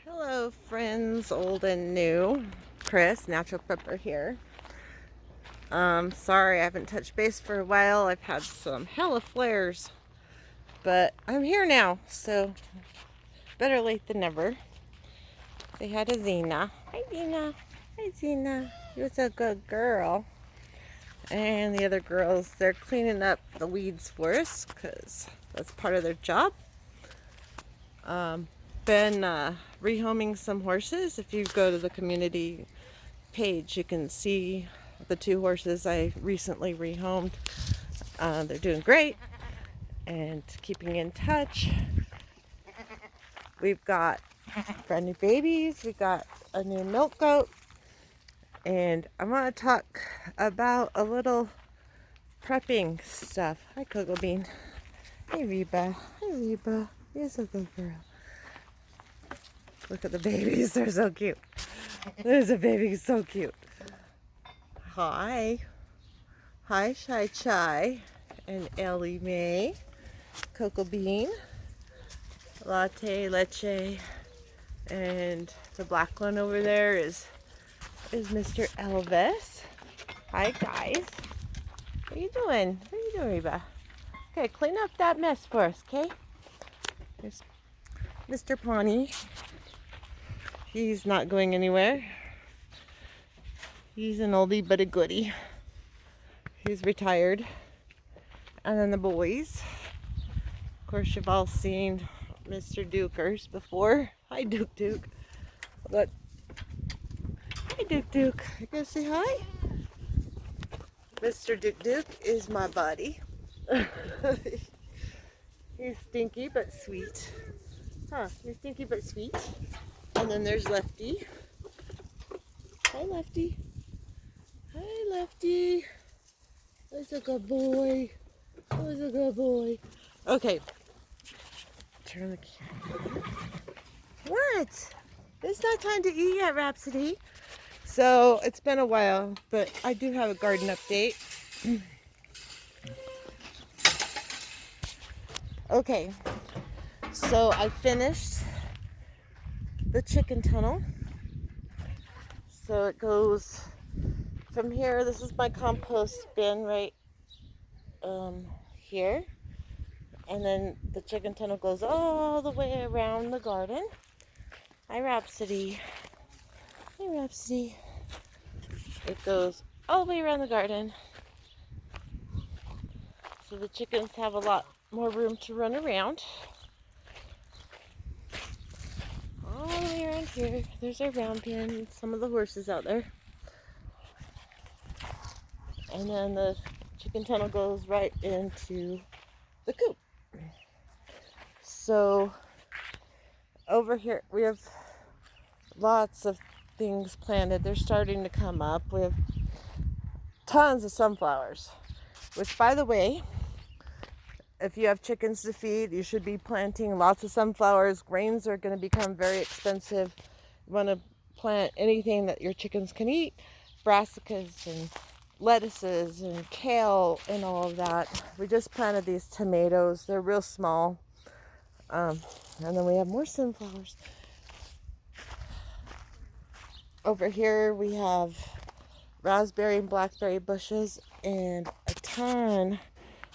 Hello friends, old and new. Chris, Natural Prepper here. Sorry I haven't touched base for a while. I've had some hella flares, but I'm here now, so better late than never. Say hi to Zena. Hi Zena. Hi Zena. You're a good girl. And the other girls, they're cleaning up the weeds for us because that's part of their job. Been rehoming some horses. If you go to the community page, you can see the two horses I recently rehomed. They're doing great and keeping in touch. We've got brand new babies. We got a new milk goat, and I want to talk about a little prepping stuff. Hi Cocoa Bean. Hey Reba. Hi Reba. You're so good girl. Look at the babies. They're so cute. There's a baby, so cute. Hi. Hi, Shy Chai and Ellie Mae. Cocoa Bean. Latte, Leche. And the black one over there is Mr. Elvis. Hi, guys. What are you doing? What are you doing, Reba? Okay, clean up that mess for us, okay? There's Mr. Pawnee. He's not going anywhere. He's an oldie but a goodie. He's retired. And then the boys. Of course, you've all seen Mr. Dukers before. Hi, Duke Duke. Look. Hi, Duke Duke. You gonna say hi? Mr. Duke Duke is my buddy. He's stinky but sweet. Huh, you're stinky but sweet. And then there's Lefty. Hi, Lefty. Hi, Lefty. That's a good boy. That's a good boy. Okay. Turn the camera. What? It's not time to eat yet, Rhapsody. So, it's been a while, but I do have a garden update. Okay. So, I finished the chicken tunnel. So, it goes from here. This is my compost bin right here. And then the chicken tunnel goes all the way around the garden. Hi, Rhapsody. Hi, Rhapsody. It goes all the way around the garden. So the chickens have a lot more room to run around. All the way around here. There's our round pen. Some of the horses out there. And then the chicken tunnel goes right into the coop. So over here we have lots of things planted. They're starting to come up. We have tons of sunflowers, which, by the way, if you have chickens to feed, you should be planting lots of sunflowers. Grains are going to become very expensive. You want to plant anything that your chickens can eat. Brassicas and lettuces and kale and all of that. We just planted these tomatoes. They're real small. And then we have more sunflowers. Over here we have raspberry and blackberry bushes and a ton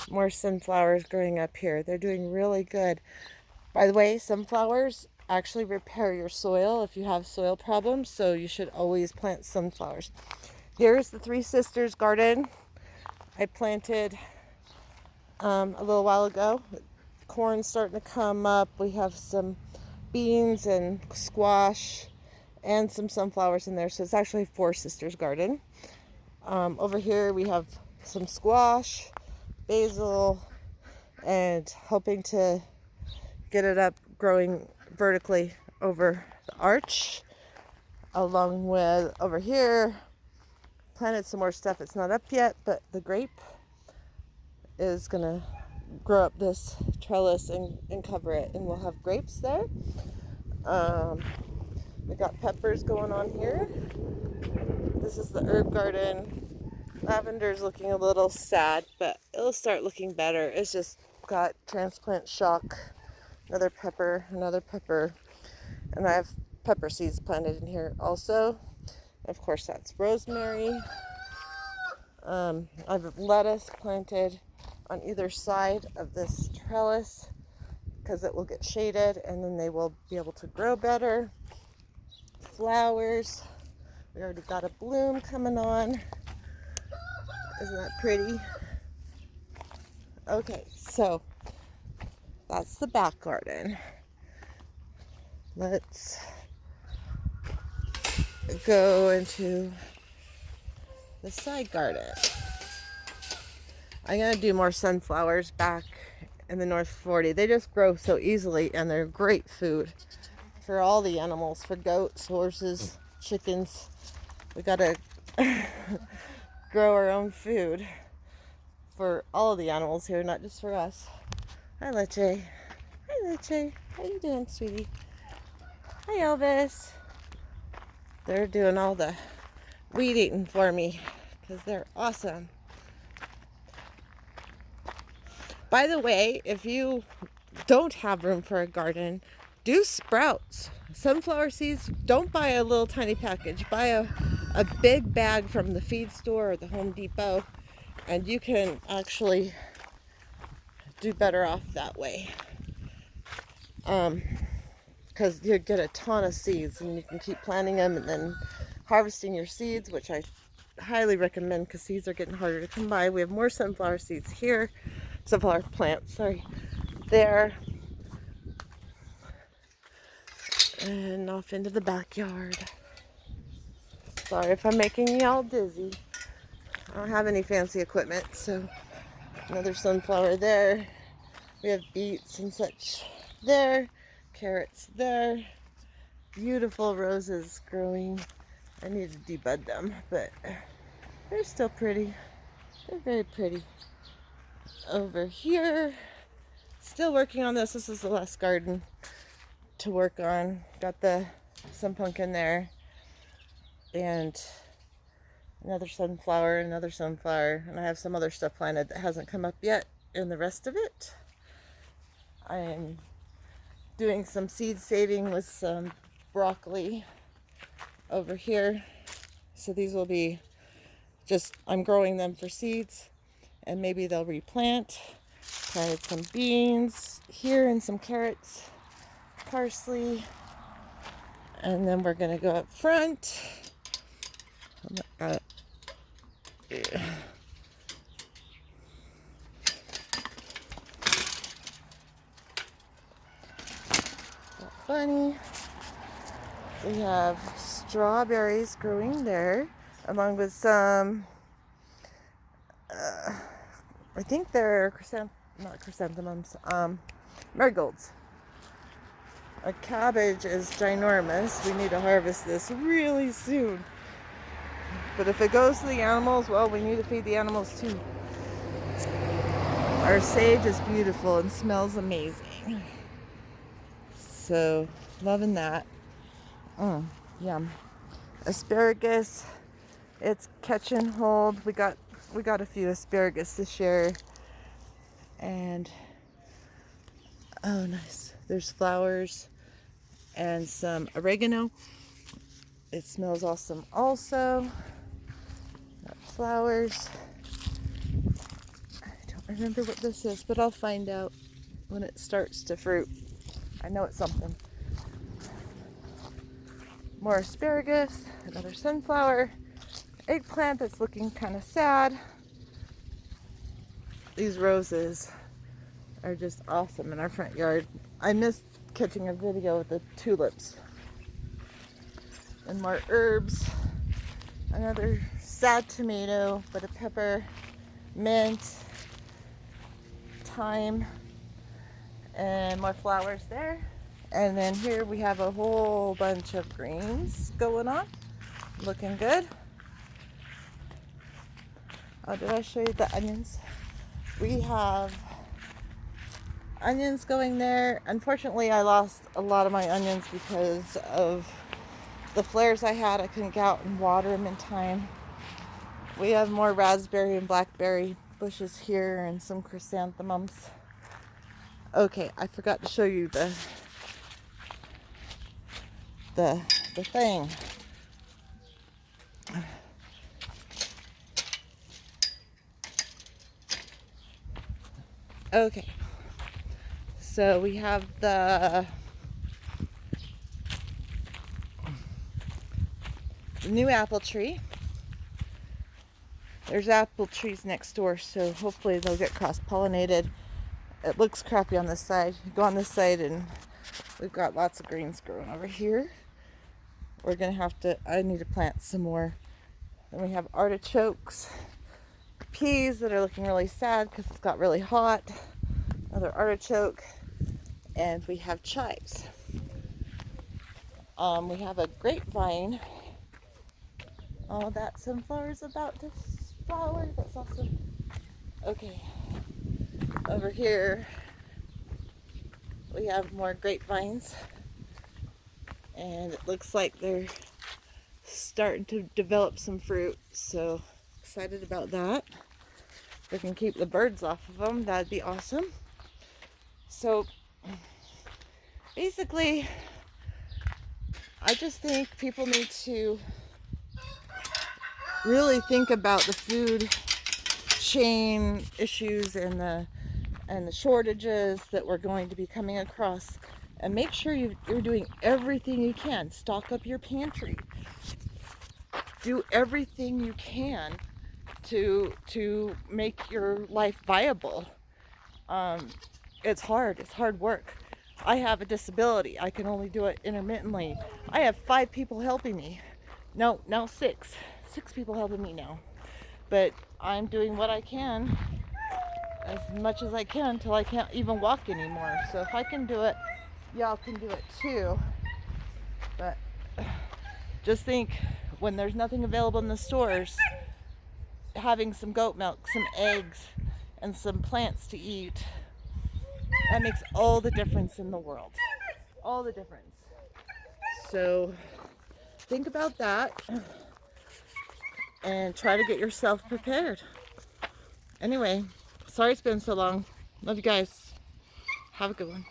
more sunflowers growing up here. They're doing really good. By the way, sunflowers actually repair your soil if you have soil problems, so you should always plant sunflowers. Here's the Three Sisters garden I planted a little while ago. Corn's starting to come up. We have some beans and squash and some sunflowers in there, so it's actually Four Sisters garden. Over here we have some squash, basil, and hoping to get it up growing vertically over the arch. Along with over here, planted some more stuff. It's not up yet, but the grape is gonna grow up this trellis and cover it, and we'll have grapes there. We got peppers going on here. This is the herb garden. Lavender's looking a little sad, but it'll start looking better. It's just got transplant shock. Another pepper, and I have pepper seeds planted in here also. Of course, that's rosemary. I have lettuce planted on either side of this trellis because it will get shaded and then they will be able to grow better. Flowers. We already got a bloom coming on. Isn't that pretty? Okay, so that's the back garden. Let's go into the side garden. I'm going to do more sunflowers back in the North 40. They just grow so easily and they're great food for all the animals, for goats, horses, chickens. We got to grow our own food for all of the animals here, not just for us. Hi, Leche. Hi, Leche. How you doing, sweetie? Hi, Elvis. They're doing all the weed eating for me because they're awesome. By the way, if you don't have room for a garden, do sprouts. Sunflower seeds, don't buy a little tiny package. Buy a big bag from the feed store or the Home Depot, and you can actually do better off that way. Because you get a ton of seeds and you can keep planting them and then harvesting your seeds, which I highly recommend because seeds are getting harder to come by. We have more sunflower seeds here. Sunflower plants, sorry, there. And off into the backyard. Sorry if I'm making you all dizzy. I don't have any fancy equipment, so another sunflower there. We have beets and such there, carrots there. Beautiful roses growing. I need to debud them, but they're still pretty. They're very pretty. Over here, still working on this. This is the last garden to work on. Got some pumpkin there, and another sunflower, and I have some other stuff planted that hasn't come up yet in the rest of it. I am doing some seed saving with some broccoli over here. So these will be I'm growing them for seeds and maybe they'll replant. Planted some beans here and some carrots, parsley, and then we're gonna go up front. Funny. We have strawberries growing there, along with some, I think they're not chrysanthemums, marigolds. Our cabbage is ginormous. We need to harvest this really soon. But if it goes to the animals, well, we need to feed the animals too. Our sage is beautiful and smells amazing. So, loving that. Yum. Asparagus, it's catching hold. We got a few asparagus this year. And, oh nice. There's flowers and some oregano. It smells awesome also. Got flowers. I don't remember what this is, but I'll find out when it starts to fruit. I know it's something. More asparagus, another sunflower, eggplant that's looking kind of sad. These roses are just awesome in our front yard. I missed catching a video of the tulips. And more herbs. Another sad tomato, but a pepper, mint, thyme, and more flowers there. And then here we have a whole bunch of greens going on. Looking good. Oh, did I show you the onions? We have onions going there. Unfortunately, I lost a lot of my onions because of the flares I had. I couldn't get out and water them in time. We have more raspberry and blackberry bushes here and some chrysanthemums. Okay, I forgot to show you the thing. Okay, so we have the new apple tree. There's apple trees next door, so hopefully they'll get cross-pollinated. It looks crappy on this side. You go on this side and we've got lots of greens growing over here. We're gonna have to, I need to plant some more. Then we have artichokes, peas that are looking really sad because it's got really hot. Another artichoke, and we have chives. We have a grapevine. Oh, that sunflower's about to flower. That's awesome. Okay, over here we have more grapevines, and it looks like they're starting to develop some fruit, so excited about that. If we can keep the birds off of them, that'd be awesome. So basically, I just think people need to really think about the food chain issues and the shortages that we're going to be coming across, and make sure you're doing everything you can. Stock up your pantry. Do everything you can to make your life viable. It's hard. It's hard work. I have a disability. I can only do it intermittently. I have 5 people helping me. No, now 6. 6 people helping me now. But I'm doing what I can, as much as I can, until I can't even walk anymore. So if I can do it, y'all can do it too. But just think, when there's nothing available in the stores, having some goat milk, some eggs, and some plants to eat, that makes all the difference in the world. All the difference. So think about that and try to get yourself prepared. Anyway, sorry it's been so long. Love you guys. Have a good one.